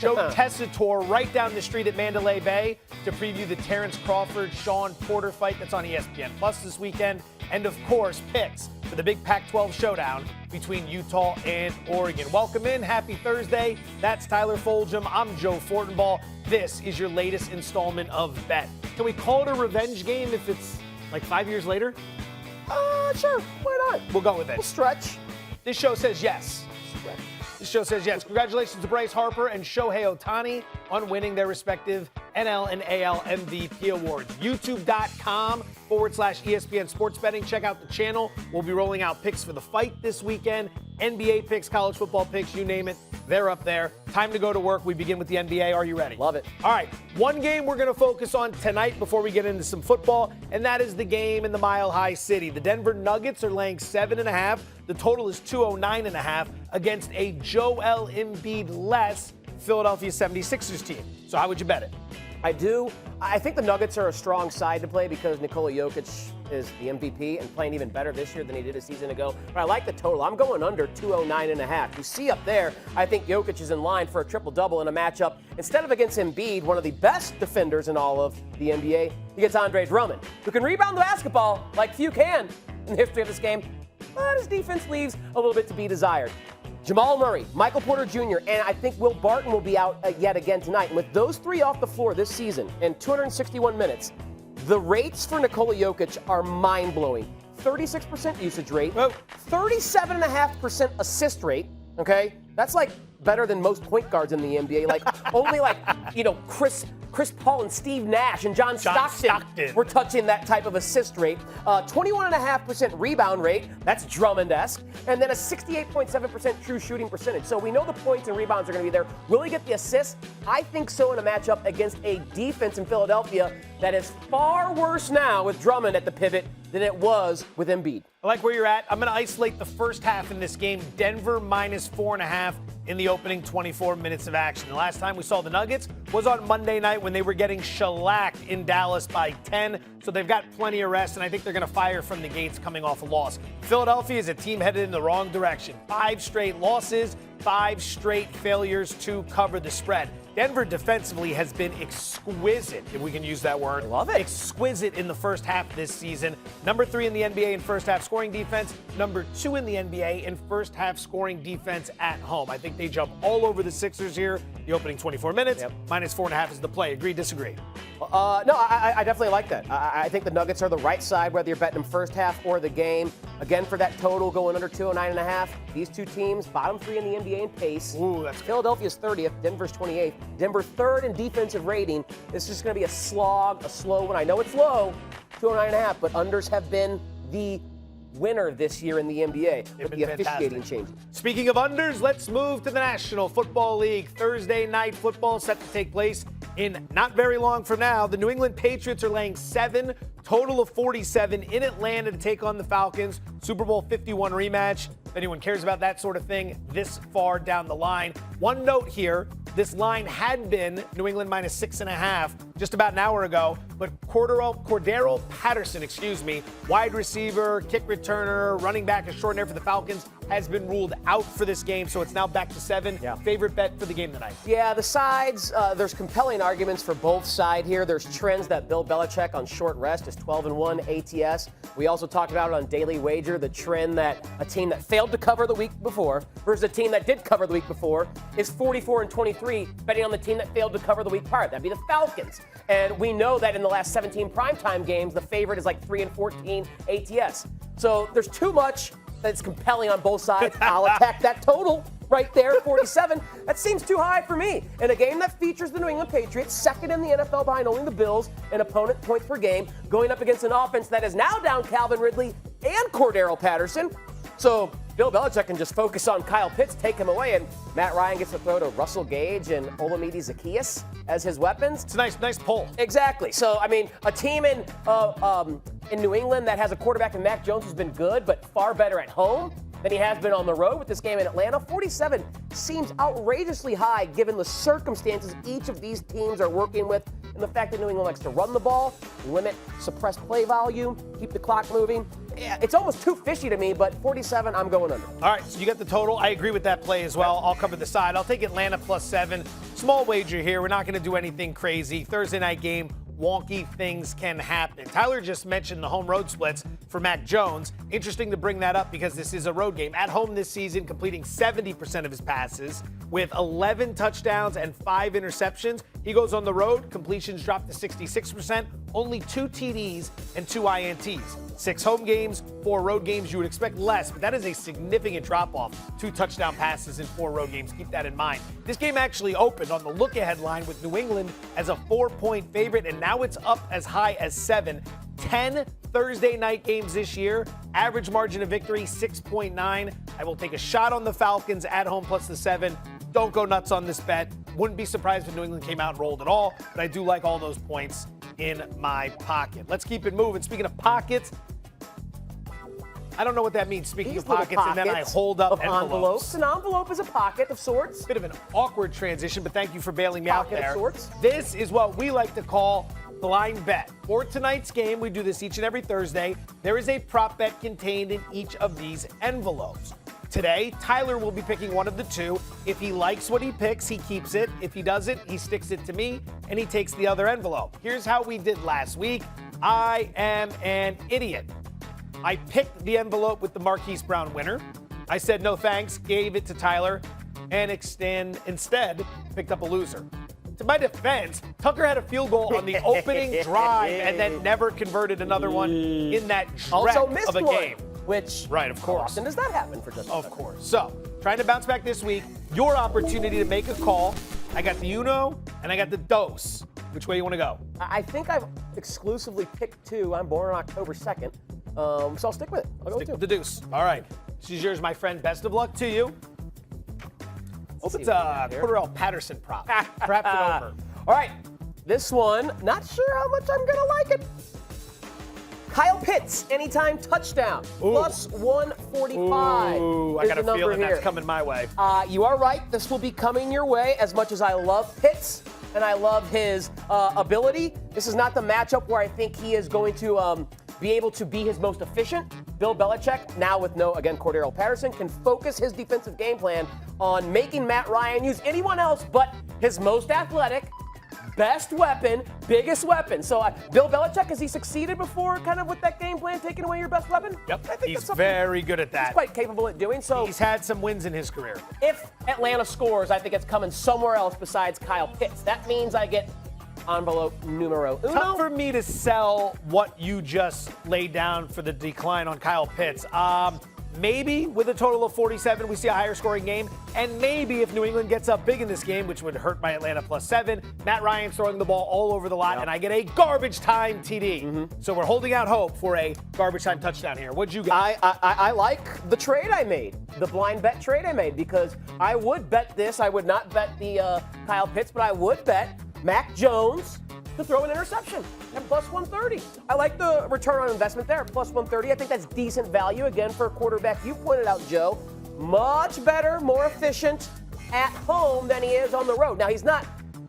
Joe Tessitore right down the street at Mandalay Bay to preview the Terence Crawford, Shawn Porter fight that's on ESPN Plus this weekend. And, of course, picks for the big Pac-12 showdown between Utah and Oregon. Welcome in. Happy Thursday. That's Tyler Fulghum. I'm Joe Fortenbaugh. This is your latest installment of Bet. Can we call it a revenge game if it's like 5 years later? Sure. Why not? We'll go with it. We'll stretch. This show says yes. Stretch. This show says yes. Congratulations to Bryce Harper and Shohei Ohtani on winning their respective NL and AL MVP awards. YouTube.com/ESPN Sports Betting. Check out the channel. We'll be rolling out picks for the fight this weekend. NBA picks, college football picks, you name it. They're up there. Time to go to work. We begin with the NBA. Are you ready? Love it. All right. One game we're going to focus on tonight before we get into some football, and that is the game in the Mile High City. The Denver Nuggets are laying 7.5. The total is 209.5 against a Joel Embiid-less Philadelphia 76ers team. So how would you bet it? I do. I think the Nuggets are a strong side to play because Nikola Jokic is the MVP and playing even better this year than he did a season ago. But I like the total. I'm going under 209.5. You see up there, I think Jokic is in line for a triple-double in a matchup. Instead of against Embiid, one of the best defenders in all of the NBA, he gets Andre Drummond, who can rebound the basketball like few can in the history of this game. But his defense leaves a little bit to be desired. Jamal Murray, Michael Porter Jr., and I think Will Barton will be out yet again tonight. And with those three off the floor this season in 261 minutes, the rates for Nikola Jokic are mind-blowing. 36% usage rate, 37.5% assist rate, okay? That's like better than most point guards in the NBA. Like only Chris Paul and Steve Nash and John Stockton were touching that type of assist rate. 21.5% rebound rate, that's Drummond-esque, and then a 68.7% true shooting percentage. So we know the points and rebounds are going to be there. Will he get the assists? I think so in a matchup against a defense in Philadelphia that is far worse now with Drummond at the pivot than it was with Embiid. I like where you're at. I'm going to isolate the first half in this game. Denver minus 4.5 in the opening 24 minutes of action. The last time we saw the Nuggets was on Monday night when they were getting shellacked in Dallas by 10. So they've got plenty of rest, and I think they're going to fire from the gates coming off a loss. Philadelphia is a team headed in the wrong direction. 5 straight losses, 5 straight failures to cover the spread. Denver defensively has been exquisite, if we can use that word. I love it. Exquisite in the first half of this season. Number 3 in the NBA in first half scoring defense. Number 2 in the NBA in first half scoring defense at home. I think they jump all over the Sixers here. The opening 24 minutes, minus 4.5 is the play. Agree, disagree? No, I definitely like that. I think the Nuggets are the right side, whether you're betting them first half or the game. Again, for that total going under 209.5, these two teams, bottom 3 in the NBA in pace. Ooh, that's Philadelphia's 30th, Denver's 28th. Denver 3rd in defensive rating. This is just going to be a slog, a slow one. I know it's low, 209.5, but unders have been the winner this year in the NBA with the officiating changes. Speaking of unders, let's move to the National Football League. Thursday night football set to take place in not very long from now. The New England Patriots are laying 7, total of 47 in Atlanta to take on the Falcons. Super Bowl 51 rematch. If anyone cares about that sort of thing this far down the line. One note here, this line had been New England minus 6.5 just about an hour ago, but Cordero Patterson, wide receiver, kick returner, running back extraordinaire for the Falcons, has been ruled out for this game, so it's now back to 7. Yeah. Favorite bet for the game tonight? Yeah, the sides, there's compelling arguments for both sides here. There's trends that Bill Belichick on short rest is 12-1 ATS. We also talked about it on Daily Wager, the trend that a team that failed to cover the week before versus a team that did cover the week before is 44-23, betting on the team that failed to cover the week prior. That'd be the Falcons. And we know that in the last 17 primetime games, the favorite is like 3-14 ATS. So there's too much that's compelling on both sides. I'll attack that total right there, 47. That seems too high for me. In a game that features the New England Patriots, second in the NFL behind only the Bills in opponent points per game, going up against an offense that is now down Calvin Ridley and Cordero Patterson. So Bill Belichick can just focus on Kyle Pitts, take him away, and Matt Ryan gets to throw to Russell Gage and Olamide Zaccheaus as his weapons. It's a nice pull. Exactly. So, I mean, a team in New England that has a quarterback in Mac Jones who's been good, but far better at home than he has been on the road with this game in Atlanta. 47 seems outrageously high given the circumstances each of these teams are working with and the fact that New England likes to run the ball, limit suppressed play volume, keep the clock moving. Yeah, it's almost too fishy to me, but 47, I'm going under. All right, so you got the total. I agree with that play as well. I'll cover the side. I'll take Atlanta plus 7. small wager here. We're not going to do anything crazy. Thursday night game, wonky things can happen. Tyler just mentioned the home road splits for Mac Jones. Interesting to bring that up because this is a road game. At home this season, completing 70% of his passes with 11 touchdowns and 5 interceptions. He goes on the road, completions drop to 66%, only 2 TDs and 2 INTs. 6 home games, 4 road games. You would expect less, but that is a significant drop-off. 2 touchdown passes in 4 road games. Keep that in mind. This game actually opened on the look-ahead line with New England as a 4-point favorite, and now it's up as high as 7. 10 Thursday night games this year. Average margin of victory, 6.9. I will take a shot on the Falcons at home plus the 7. Don't go nuts on this bet. Wouldn't be surprised if New England came out and rolled at all, but I do like all those points in my pocket. Let's keep it moving. Speaking of pockets, I don't know what that means. Speaking of pockets, and then I hold up envelopes. An envelope is a pocket of sorts. Bit of an awkward transition, but thank you for bailing me out there. Pocket of sorts. This is what we like to call blind bet. For tonight's game, we do this each and every Thursday. There is a prop bet contained in each of these envelopes. Today, Tyler will be picking one of the two. If he likes what he picks, he keeps it. If he doesn't, he sticks it to me, and he takes the other envelope. Here's how we did last week. I am an idiot. I picked the envelope with the Marquise Brown winner. I said no thanks, gave it to Tyler, and instead picked up a loser. To my defense, Tucker had a field goal on the opening drive and then never converted another one in that dreck of a game. Which, right, of course. How often does that happen for Justin? Of course. So, trying to bounce back this week, your opportunity to make a call. I got the uno and I got the dos. Which way you want to go? I think I've exclusively picked 2. I'm born on October 2nd. So I'll stick with it. I'll go stick with 2. With the deuce. All right. This is yours, my friend. Best of luck to you. Hope it's a Cordell Patterson prop. Perhaps an over. All right. This one, not sure how much I'm going to like it. Kyle Pitts, anytime touchdown, plus 145. Ooh, I got a feeling that's coming my way. You are right. This will be coming your way. As much as I love Pitts and I love his ability, this is not the matchup where I think he is going to be able to be his most efficient. Bill Belichick, now with Cordell Patterson, can focus his defensive game plan on making Matt Ryan use anyone else but his most athletic, best weapon, biggest weapon. So Bill Belichick, has he succeeded before kind of with that game plan, taking away your best weapon? Yep, I think he's very good at that. He's quite capable at doing so. He's had some wins in his career. If Atlanta scores, I think it's coming somewhere else besides Kyle Pitts. That means I get envelope numero uno. Tough for me to sell what you just laid down for the decline on Kyle Pitts. Maybe with a total of 47, we see a higher scoring game. And maybe if New England gets up big in this game, which would hurt my Atlanta plus 7, Matt Ryan's throwing the ball all over the lot, and I get a garbage time TD. So we're holding out hope for a garbage time touchdown here. What'd you get? I like the trade I made, the blind bet trade I made, because I would bet this. I would not bet the Kyle Pitts, but I would bet Mac Jones to throw an interception at plus 130. I like the return on investment there, plus 130. I think that's decent value, again, for a quarterback. You pointed out, Joe, much better, more efficient at home than he is on the road. Now, he's not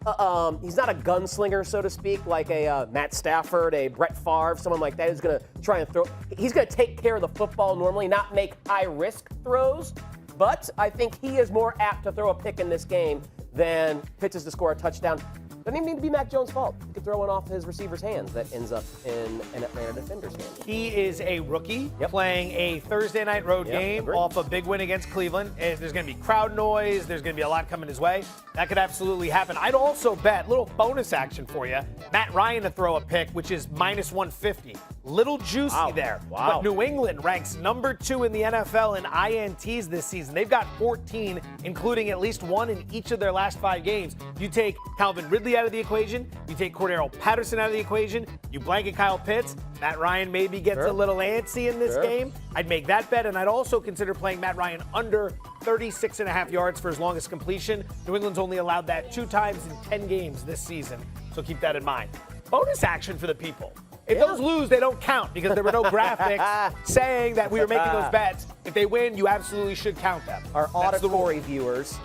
a gunslinger, so to speak, like a Matt Stafford, a Brett Favre, someone like that who's going to try and throw. He's going to take care of the football normally, not make high-risk throws. But I think he is more apt to throw a pick in this game than Pitts to score a touchdown. Doesn't even need to be Mac Jones' fault. He could throw one off his receiver's hands that ends up in an Atlanta defender's hands. He is a rookie playing a Thursday night road game off a big win against Cleveland. And there's going to be crowd noise. There's going to be a lot coming his way. That could absolutely happen. I'd also bet, little bonus action for you, Matt Ryan to throw a pick, which is minus 150. Little juicy there. But New England ranks number 2 in the NFL in INTs this season. They've got 14, including at least 1 in each of their last 5 games. You take Calvin Ridley out of the equation, you take Cordell Patterson out of the equation, you blanket Kyle Pitts, Matt Ryan maybe gets a little antsy in this game. I'd make that bet, and I'd also consider playing Matt Ryan under 36.5 yards for his longest completion. New England's only allowed that 2 times in 10 games this season, so keep that in mind. Bonus action for the people. If those lose, they don't count because there were no graphics saying that we were making those bets. If they win, you absolutely should count them. Our auditory viewers,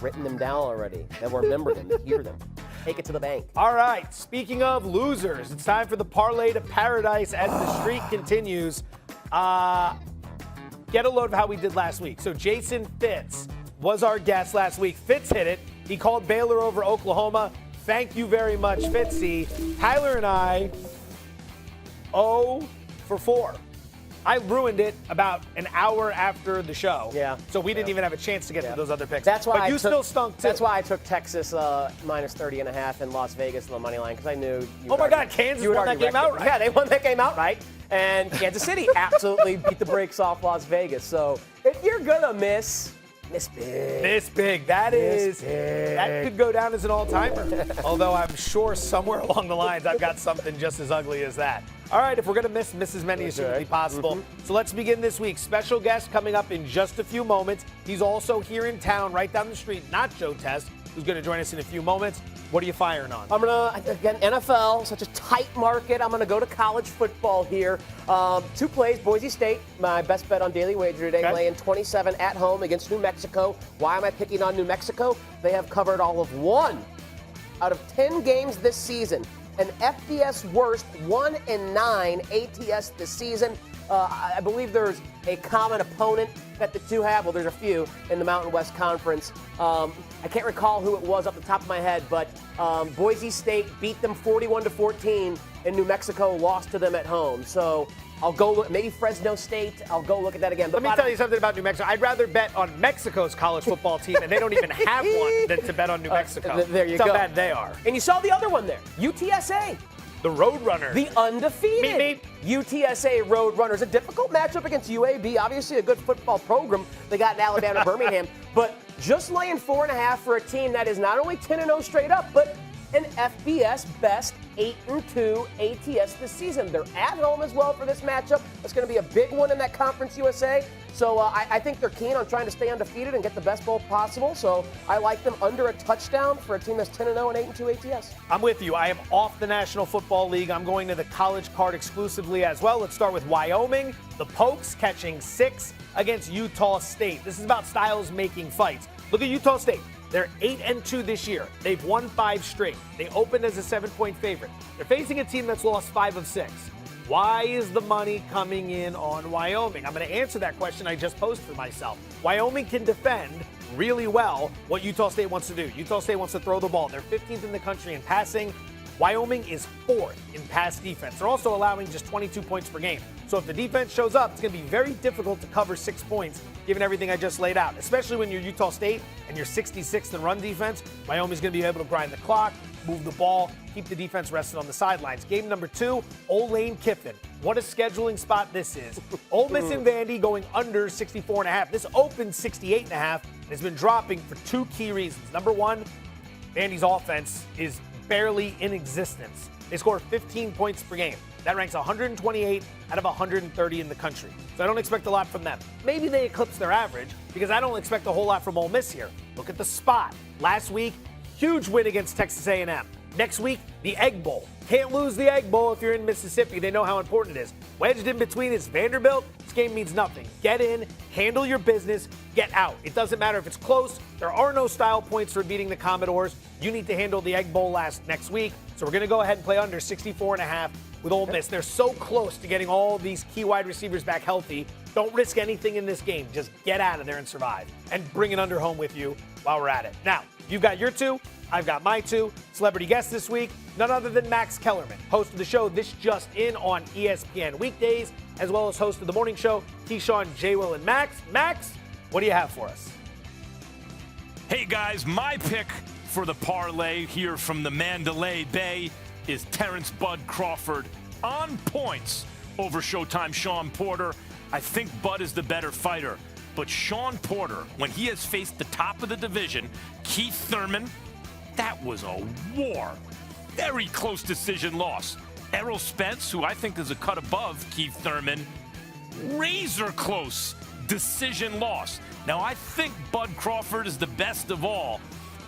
written them down already. Then remember them, hear them. Take it to the bank. All right, speaking of losers, it's time for the parlay to paradise as the streak continues. Get a load of how we did last week. So Jason Fitz was our guest last week. Fitz hit it. He called Baylor over Oklahoma. Thank you very much, Fitzy. Tyler and I, 0 for 4. I ruined it about an hour after the show. Yeah. So we didn't even have a chance to get to those other picks. That's why but you still stunk, too. That's why I took Texas minus 30.5 and Las Vegas on the money line, because I knew Oh, my God, Kansas won that game outright. Yeah, they won that game outright. And Kansas City absolutely beat the brakes off Las Vegas. So if you're going to miss big. Miss big. That could go down as an all-timer. Although I'm sure somewhere along the lines I've got something just as ugly as that. All right, if we're going to miss as many as humanly possible. So let's begin this week. Special guest coming up in just a few moments. He's also here in town, right down the street, not Joe Test, who's going to join us in a few moments. What are you firing on? I'm going to, again, NFL, such a tight market. I'm going to go to college football here. 2 plays, Boise State, my best bet on Daily Wager today, laying 27 at home against New Mexico. Why am I picking on New Mexico? They have covered all of 1 out of 10 games this season. An FBS worst 1-9 ATS this season. I believe there's a common opponent that the two have. Well, there's a few in the Mountain West Conference. I can't recall who it was off the top of my head, but Boise State beat them 41-14, and New Mexico lost to them at home. So I'll go look, maybe Fresno State. I'll go look at that again. Let me tell you something about New Mexico. I'd rather bet on Mexico's college football team, and they don't even have one, than to bet on New Mexico. There you go. go. How bad they are. And you saw the other one there, UTSA. The Roadrunner. The undefeated Meet. UTSA Roadrunners. A difficult matchup against UAB. Obviously a good football program they got in Alabama, Birmingham. But just laying 4.5 for a team that is not only 10-0 straight up, but an FBS best 8-2 ATS this season. They're at home as well for this matchup. It's going to be a big one in that Conference USA. So I think they're keen on trying to stay undefeated and get the best bowl possible. So I like them under a touchdown for a team that's 10-0 and 8-2 ATS. I'm with you. I am off the National Football League. I'm going to the college card exclusively as well. Let's start with Wyoming. The Pokes catching 6 against Utah State. This is about styles making fights. Look at Utah State. They're 8-2 this year. They've won 5 straight. They opened as a 7-point favorite. They're facing a team that's lost 5 of 6. Why is the money coming in on Wyoming? I'm going to answer that question I just posed for myself. Wyoming can defend really well what Utah State wants to do. Utah State wants to throw the ball. They're 15th in the country in passing. Wyoming is 4th in pass defense. They're also allowing just 22 points per game. So if the defense shows up, it's going to be very difficult to cover 6 points, given everything I just laid out, especially when you're Utah State and you're 66th in run defense. Wyoming's going to be able to grind the clock, move the ball, keep the defense rested on the sidelines. Game number 2, Old Lane Kiffin. What a scheduling spot this is. Ole Miss and Vandy going under 64.5. This opened 68.5 and has been dropping for 2 key reasons. Number 1, Vandy's offense is barely in existence. They score 15 points per game. That ranks 128 out of 130 in the country. So I don't expect a lot from them. Maybe they eclipse their average because I don't expect a whole lot from Ole Miss here. Look at the spot. Last week, huge win against Texas A&M. Next week, the Egg Bowl. Can't lose the Egg Bowl if you're in Mississippi. They know how important it is. Wedged in between is Vanderbilt. This game means nothing. Get in, handle your business, get out. It doesn't matter if it's close. There are no style points for beating the Commodores. You need to handle the Egg Bowl next week. So we're going to go ahead and play under 64.5 with Ole Miss. They're so close to getting all these key wide receivers back healthy. Don't risk anything in this game. Just get out of there and survive. And bring it under home with you while we're at it. Now, you've got your 2. I've got my 2. Celebrity guest this week, none other than Max Kellerman, host of the show This Just In on ESPN weekdays, as well as host of the morning show, Shawn, J-Will, and Max. Max, what do you have for us? Hey, guys, my pick for the parlay here from the Mandalay Bay is Terence Bud Crawford on points over Showtime Shawn Porter. I think Bud is the better fighter, but Shawn Porter, when he has faced the top of the division, Keith Thurman, that was a war. Very close decision loss. Errol Spence, who I think is a cut above Keith Thurman, razor close decision loss. Now, I think Bud Crawford is the best of all,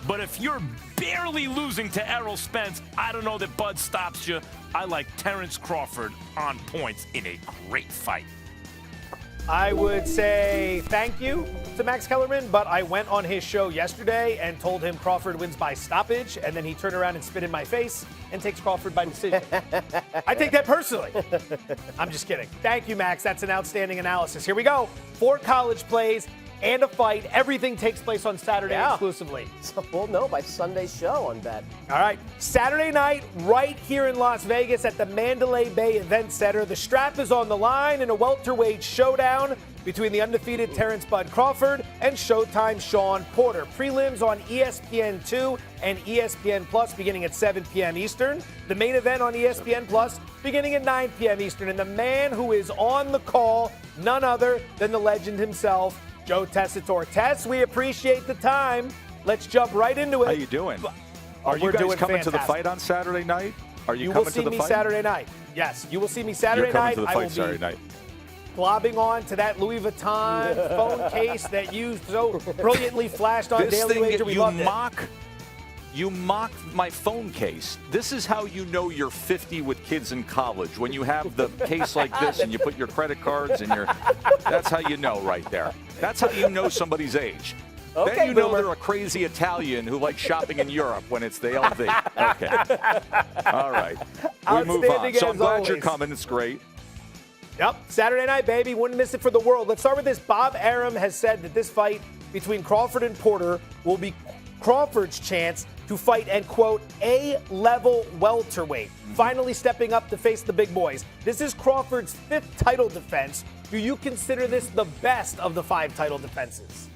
but if you're barely losing to Errol Spence, I don't know that Bud stops you. I like Terence Crawford on points in a great fight. I would say thank you to Max Kellerman, but I went on his show yesterday and told him Crawford wins by stoppage, and then he turned around and spit in my face and takes Crawford by decision. I take that personally. I'm just kidding. Thank you, Max. That's an outstanding analysis. Here we go. 4 college plays and a fight. Everything takes place on Saturday exclusively. So we'll know by Sunday's show on Bet. All right, Saturday night, right here in Las Vegas at the Mandalay Bay Event Center. The strap is on the line in a welterweight showdown between the undefeated Terence "Bud" Crawford and Showtime's Shawn Porter. Prelims on ESPN2 and ESPN Plus beginning at 7 p.m. Eastern. The main event on ESPN Plus beginning at 9 p.m. Eastern. And the man who is on the call, none other than the legend himself, Joe Tessitore. Tess, we appreciate the time. Let's jump right into it. How you doing? Are you guys coming to the fight on Saturday night? Are you coming to the fight? You will see me Saturday night. Yes, you will see me Saturday night. You're coming to the fight Saturday night. Globbing on to that Louis Vuitton phone case that you so brilliantly flashed on Daily Wager. We loved it. You mock my phone case. This is how you know you're 50 with kids in college. When you have the case like this and you put your credit cards and that's how you know right there. That's how you know somebody's age. Okay, then you know they're a crazy Italian who likes shopping in Europe when it's the LV. Okay. All right. We move on. So I'm glad you're coming. It's great. Yep, Saturday night, baby. Wouldn't miss it for the world. Let's start with this. Bob Arum has said that this fight between Crawford and Porter will be Crawford's chance to fight and, quote, A-level welterweight, finally stepping up to face the big boys. This is Crawford's 5th title defense. Do you consider this the best of the 5 title defenses?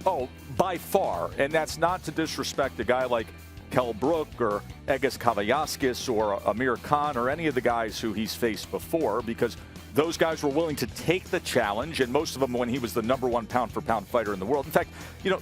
Oh, by far. And that's not to disrespect a guy like Kell Brook or Egis Kavaiaskis or Amir Khan or any of the guys who he's faced before, because those guys were willing to take the challenge, and most of them when he was the #1 pound-for-pound fighter in the world. In fact,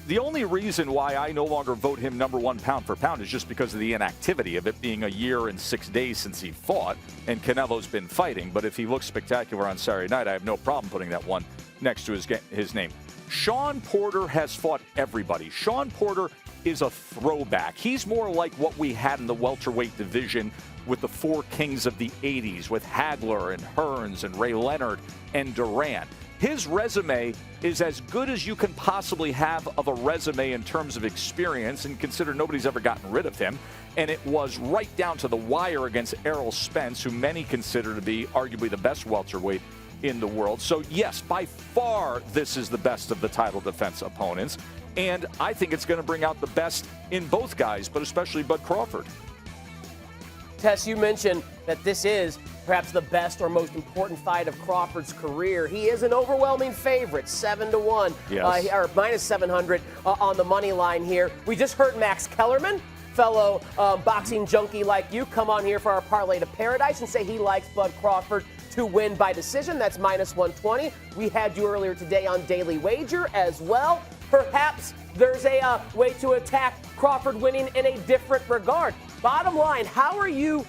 the only reason why I no longer vote him #1 pound-for-pound is just because of the inactivity of it being a year and 6 days since he fought, and Canelo's been fighting. But if he looks spectacular on Saturday night, I have no problem putting that one next to his name. Shawn Porter has fought everybody. Shawn Porter is a throwback. He's more like what we had in the welterweight division with the 4 kings of the 80s, with Hagler and Hearns and Ray Leonard and Durant. His resume is as good as you can possibly have of a resume in terms of experience, and consider nobody's ever gotten rid of him. And it was right down to the wire against Errol Spence, who many consider to be arguably the best welterweight in the world. So yes, by far, this is the best of the title defense opponents. And I think it's going to bring out the best in both guys, but especially Bud Crawford. Tess, you mentioned that this is perhaps the best or most important fight of Crawford's career. He is an overwhelming favorite, 7-1, yes. Or minus 700 on the money line here. We just heard Max Kellerman, fellow boxing junkie like you, come on here for our Parlay to Paradise and say he likes Bud Crawford to win by decision. That's minus 120. We had you earlier today on Daily Wager as well. Perhaps there's a way to attack Crawford winning in a different regard. Bottom line, how are you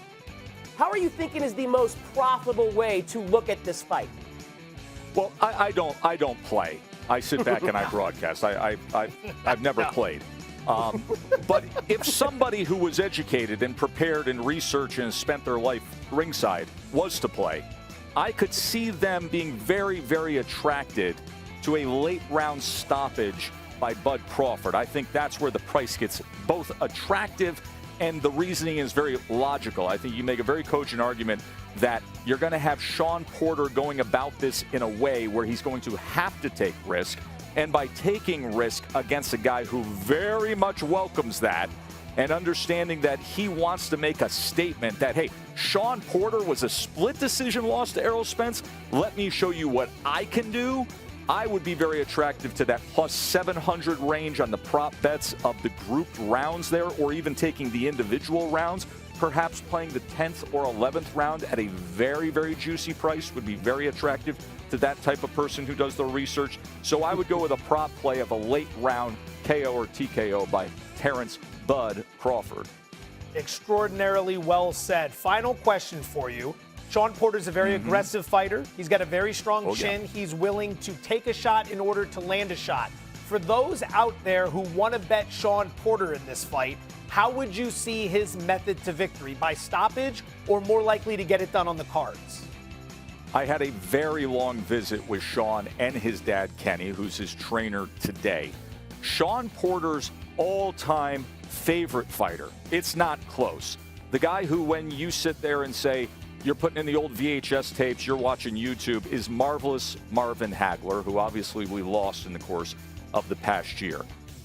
thinking is the most profitable way to look at this fight? Well, I don't play. I sit back and I broadcast. I've never played. But if somebody who was educated and prepared and researched and spent their life ringside was to play, I could see them being very, very attracted to a late round stoppage by Bud Crawford. I think that's where the price gets both attractive and the reasoning is very logical. I think you make a very cogent argument that you're going to have Shawn Porter going about this in a way where he's going to have to take risk. And by taking risk against a guy who very much welcomes that and understanding that he wants to make a statement that, hey, Shawn Porter was a split decision loss to Errol Spence. Let me show you what I can do. I would be very attractive to that plus 700 range on the prop bets of the grouped rounds there, or even taking the individual rounds. Perhaps playing the 10th or 11th round at a very, very juicy price would be very attractive to that type of person who does their research. So I would go with a prop play of a late round KO or TKO by Terence "Bud" Crawford. Extraordinarily well said. Final question for you. Shawn Porter's a very aggressive fighter. He's got a very strong chin. Yeah. He's willing to take a shot in order to land a shot. For those out there who want to bet Shawn Porter in this fight, how would you see his method to victory? By stoppage or more likely to get it done on the cards? I had a very long visit with Shawn and his dad, Kenny, who's his trainer today. Shawn Porter's all-time favorite fighter. It's not close. The guy who, when you sit there and say, you're putting in the old VHS tapes, you're watching YouTube, is Marvelous Marvin Hagler, who obviously we lost in the course of the past year.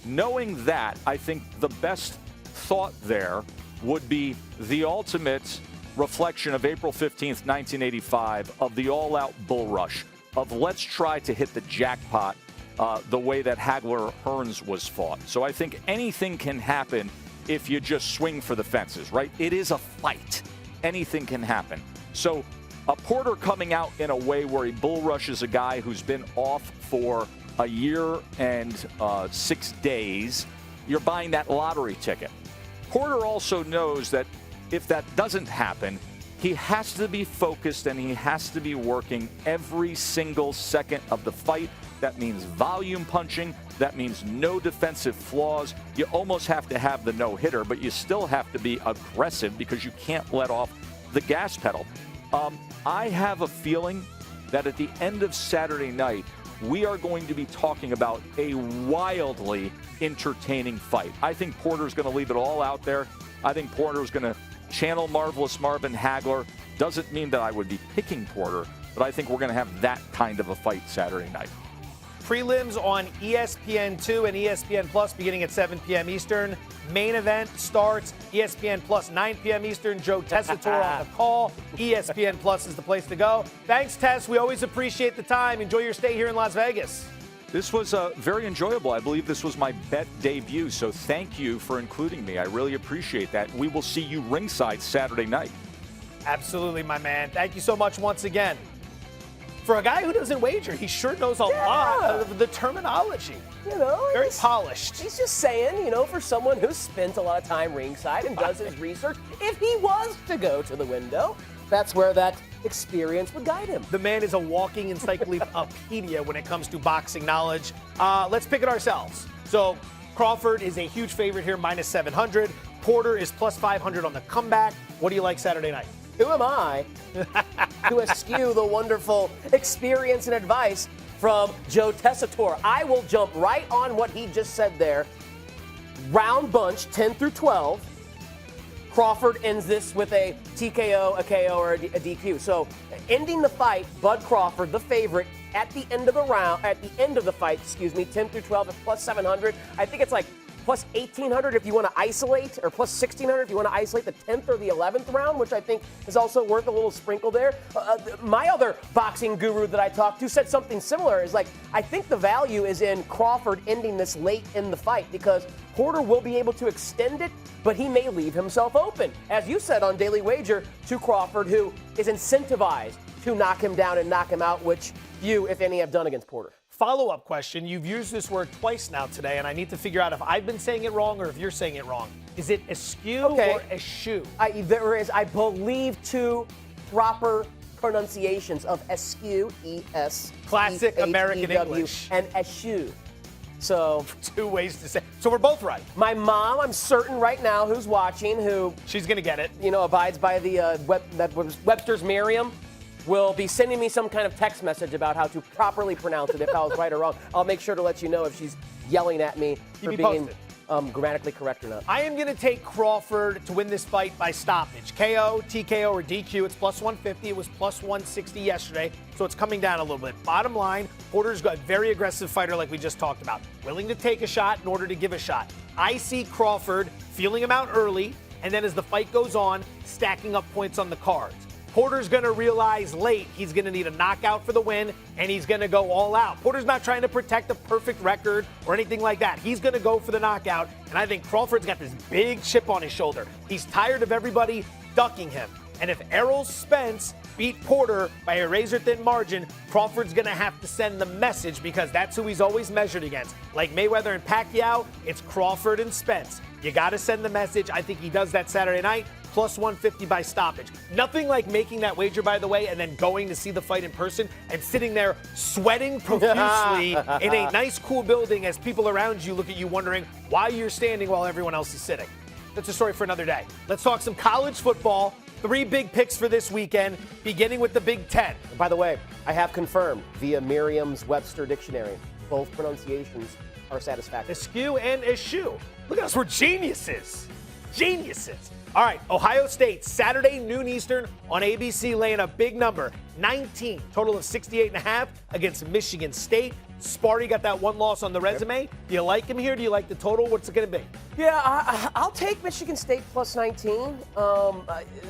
Knowing that, I think the best thought there would be the ultimate reflection of April 15th, 1985, of the all-out bull rush, of let's try to hit the jackpot the way that Hagler-Hearns was fought. So I think anything can happen if you just swing for the fences, right? It is a fight. Anything can happen. So a Porter coming out in a way where he bull rushes a guy who's been off for a year and 6 days, you're buying that lottery ticket. Porter also knows that if that doesn't happen, he has to be focused and he has to be working every single second of the fight. That means volume punching. That means no defensive flaws. You almost have to have the no-hitter, but you still have to be aggressive because you can't let off the gas pedal. I have a feeling that at the end of Saturday night, we are going to be talking about a wildly entertaining fight. I think Porter's going to leave it all out there. I think Porter's going to channel Marvelous Marvin Hagler. Doesn't mean that I would be picking Porter, but I think we're going to have that kind of a fight Saturday night. Prelims on ESPN2 and ESPN Plus beginning at 7 p.m. Eastern. Main event starts ESPN Plus 9 p.m. Eastern. Joe Tessitore on the call. ESPN Plus is the place to go. Thanks, Tess. We always appreciate the time. Enjoy your stay here in Las Vegas. This was very enjoyable. I believe this was my bet debut, so thank you for including me. I really appreciate that. We will see you ringside Saturday night. Absolutely, my man. Thank you so much once again. For a guy who doesn't wager, he sure knows a lot of the terminology. You know, very polished. He's just saying, you know, for someone who spent a lot of time ringside and does his research, if he was to go to the window, that's where that experience would guide him. The man is a walking encyclopedia when it comes to boxing knowledge. Let's pick it ourselves. So Crawford is a huge favorite here, minus 700. Porter is plus 500 on the comeback. What do you like Saturday night? Who am I to eschew the wonderful experience and advice from Joe Tessitore? I will jump right on what he just said there. Round bunch, 10 through 12. Crawford ends this with a TKO, a KO, or a DQ. So ending the fight, Bud Crawford, the favorite, at the end of the round, at the end of the fight, 10 through 12 at plus 700. I think it's like plus 1,800 if you want to isolate, or plus 1,600 if you want to isolate the 10th or the 11th round, which I think is also worth a little sprinkle there. My other boxing guru that I talked to said something similar. Is like, I think the value is in Crawford ending this late in the fight because Porter will be able to extend it, but he may leave himself open, as you said on Daily Wager, to Crawford, who is incentivized to knock him down and knock him out, which you, if any, have done against Porter. Follow-up question. You've used this word twice now today, and I need to figure out if I've been saying it wrong or if you're saying it wrong. Is it eschew or eschew? There is, I believe, two proper pronunciations of eschew, E-S. Classic American English. And eschew. So two ways to say. So we're both right. My mom, I'm certain right now, who's watching, who she's gonna get it. You know, abides by the Webster's Merriam, will be sending me some kind of text message about how to properly pronounce it if I was right or wrong. I'll make sure to let you know if she's yelling at me for being grammatically correct or not. I am going to take Crawford to win this fight by stoppage. KO, TKO, or DQ. It's plus 150. It was plus 160 yesterday, so it's coming down a little bit. Bottom line, Porter's a very aggressive fighter like we just talked about. Willing to take a shot in order to give a shot. I see Crawford feeling him out early, and then as the fight goes on, stacking up points on the cards. Porter's going to realize late he's going to need a knockout for the win, and he's going to go all out. Porter's not trying to protect a perfect record or anything like that. He's going to go for the knockout, and I think Crawford's got this big chip on his shoulder. He's tired of everybody ducking him. And if Errol Spence beat Porter by a razor-thin margin, Crawford's going to have to send the message because that's who he's always measured against. Like Mayweather and Pacquiao, it's Crawford and Spence. You got to send the message. I think he does that Saturday night. Plus 150 by stoppage. Nothing like making that wager, by the way, and then going to see the fight in person and sitting there sweating profusely in a nice, cool building as people around you look at you wondering why you're standing while everyone else is sitting. That's a story for another day. Let's talk some college football. 3 big picks for this weekend, beginning with the Big Ten. By the way, I have confirmed via Merriam-Webster dictionary, both pronunciations are satisfactory. Eschew and eschew. Look at us, we're geniuses. Geniuses. All right, Ohio State, Saturday, noon Eastern on ABC, laying a big number, 19, total of 68.5 against Michigan State. Sparty got that one loss on the resume. Do you like him here? Do you like the total? What's it going to be? Yeah, I'll take Michigan State plus 19.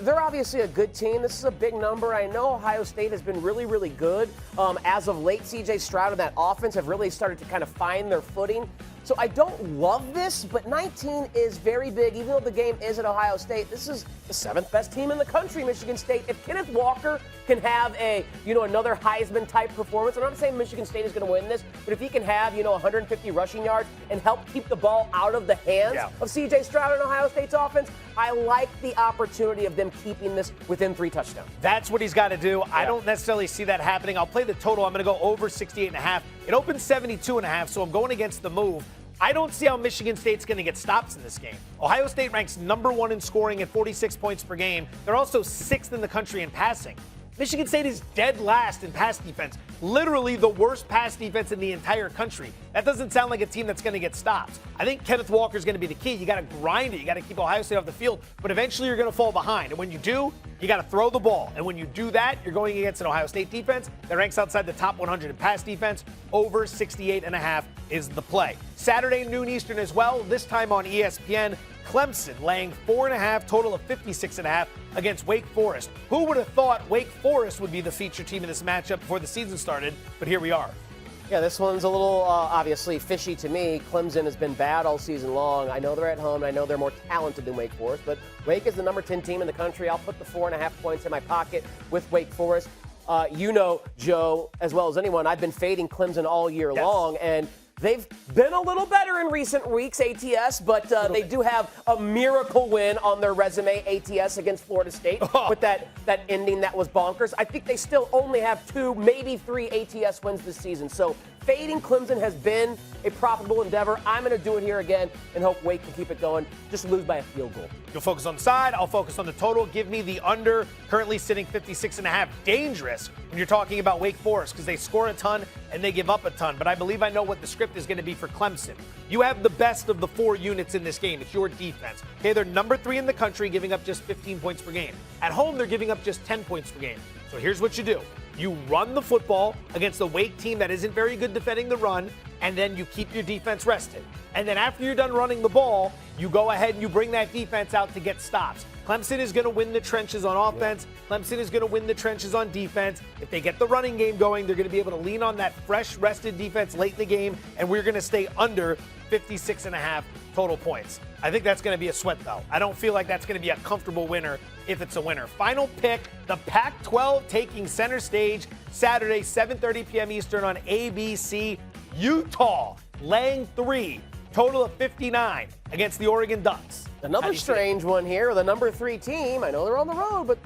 They're obviously a good team. This is a big number. I know Ohio State has been really, really good. As of late, C.J. Stroud and that offense have really started to kind of find their footing. So I don't love this, but 19 is very big. Even though the game is at Ohio State, this is the 7th best team in the country, Michigan State. If Kenneth Walker can have another Heisman-type performance, I'm not saying Michigan State is going to win this, but if he can have, 150 rushing yards and help keep the ball out of the hands of C.J. Stroud and Ohio State's offense, I like the opportunity of them keeping this within 3 touchdowns. That's what he's got to do. I don't necessarily see that happening. I'll play the total. I'm going to go over 68.5. It opens 72.5, so I'm going against the move. I don't see how Michigan State's going to get stops in this game. Ohio State ranks number 1 in scoring at 46 points per game. They're also 6th in the country in passing. Michigan State is dead last in pass defense, literally the worst pass defense in the entire country. That doesn't sound like a team that's going to get stops. I think Kenneth Walker is going to be the key. You got to grind it. You got to keep Ohio State off the field, but eventually you're going to fall behind. And when you do, you got to throw the ball. And when you do that, you're going against an Ohio State defense that ranks outside the top 100 in pass defense. Over 68.5 is the play. Saturday, noon Eastern as well, this time on ESPN. Clemson laying 4.5, total of 56.5 against Wake Forest. Who would have thought Wake Forest would be the feature team in this matchup before the season started? But here we are. Yeah, this one's a little obviously fishy to me. Clemson has been bad all season long. I know they're at home. I know they're more talented than Wake Forest, but Wake is the number 10 team in the country. I'll put the 4.5 points in my pocket with Wake Forest. Joe, as well as anyone, I've been fading Clemson all year long, and they've been a little better in recent weeks, ATS, but they do have a miracle win on their resume, ATS, against Florida State with that ending that was bonkers. I think they still only have 2, maybe 3 ATS wins this season. So fading Clemson has been a profitable endeavor. I'm going to do it here again and hope Wake can keep it going. Just lose by a field goal. You'll focus on the side. I'll focus on the total. Give me the under, currently sitting 56.5. Dangerous when you're talking about Wake Forest because they score a ton and they give up a ton. But I believe I know what the script is going to be for Clemson. You have the best of the 4 units in this game. It's your defense. Okay, they're number 3 in the country, giving up just 15 points per game. At home, they're giving up just 10 points per game. So here's what you do. You run the football against a Wake team that isn't very good defending the run, and then you keep your defense rested. And then after you're done running the ball, you go ahead and you bring that defense out to get stops. Clemson is going to win the trenches on offense. Clemson is going to win the trenches on defense. If they get the running game going, they're going to be able to lean on that fresh, rested defense late in the game, and we're going to stay under 56.5 total points. I think that's going to be a sweat, though. I don't feel like that's going to be a comfortable winner if it's a winner. Final pick, the Pac-12 taking center stage Saturday, 7:30 p.m. Eastern on ABC. Utah laying 3, total of 59 against the Oregon Ducks. Another strange one here, the number 3 team. I know they're on the road, but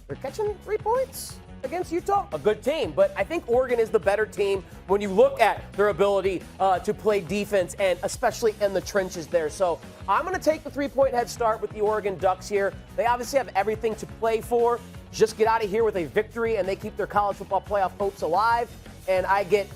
they're catching 3 points against Utah. A good team, but I think Oregon is the better team when you look at their ability to play defense and especially in the trenches there. So I'm going to take the 3-point head start with the Oregon Ducks here. They obviously have everything to play for. Just get out of here with a victory and they keep their college football playoff hopes alive. And I get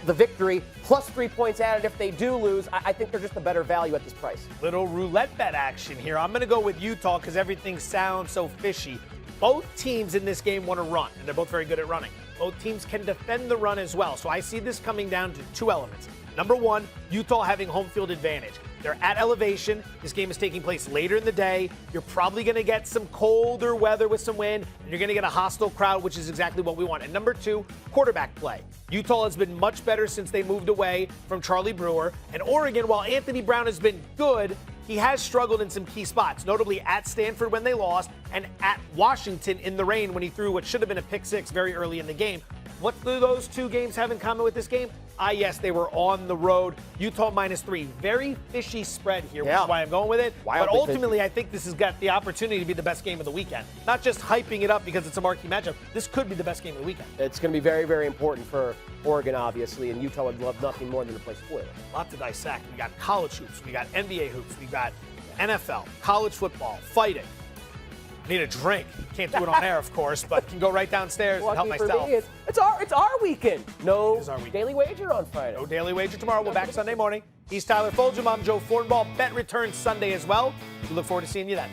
the victory, plus 3 points added if they do lose. I think they're just a better value at this price. Little roulette bet action here. I'm going to go with Utah because everything sounds so fishy. Both teams in this game want to run, and they're both very good at running. Both teams can defend the run as well. So I see this coming down to 2 elements. Number 1, Utah having home field advantage. They're at elevation. This game is taking place later in the day. You're probably going to get some colder weather with some wind, and you're going to get a hostile crowd, which is exactly what we want. And number 2, quarterback play. Utah has been much better since they moved away from Charlie Brewer. And Oregon, while Anthony Brown has been good, he has struggled in some key spots, notably at Stanford when they lost and at Washington in the rain when he threw what should have been a pick-6 very early in the game. What do those 2 games have in common with this game? Yes, they were on the road. Utah -3. Very fishy spread here, which is why I'm going with it. But ultimately, I think this has got the opportunity to be the best game of the weekend. Not just hyping it up because it's a marquee matchup. This could be the best game of the weekend. It's going to be very, very important for Oregon, obviously, and Utah would love nothing more than to play spoiler. A lot to dissect. We got college hoops. We got NBA hoops. We got NFL, college football, fighting. Need a drink. Can't do it on air, of course, but can go right downstairs and help myself. It's our weekend. No our weekend. daily wager on Friday. No daily wager tomorrow. We're back Sunday morning. He's Tyler Fulghum. I'm Joe Fortenbaugh. Bet returns Sunday as well. We look forward to seeing you then.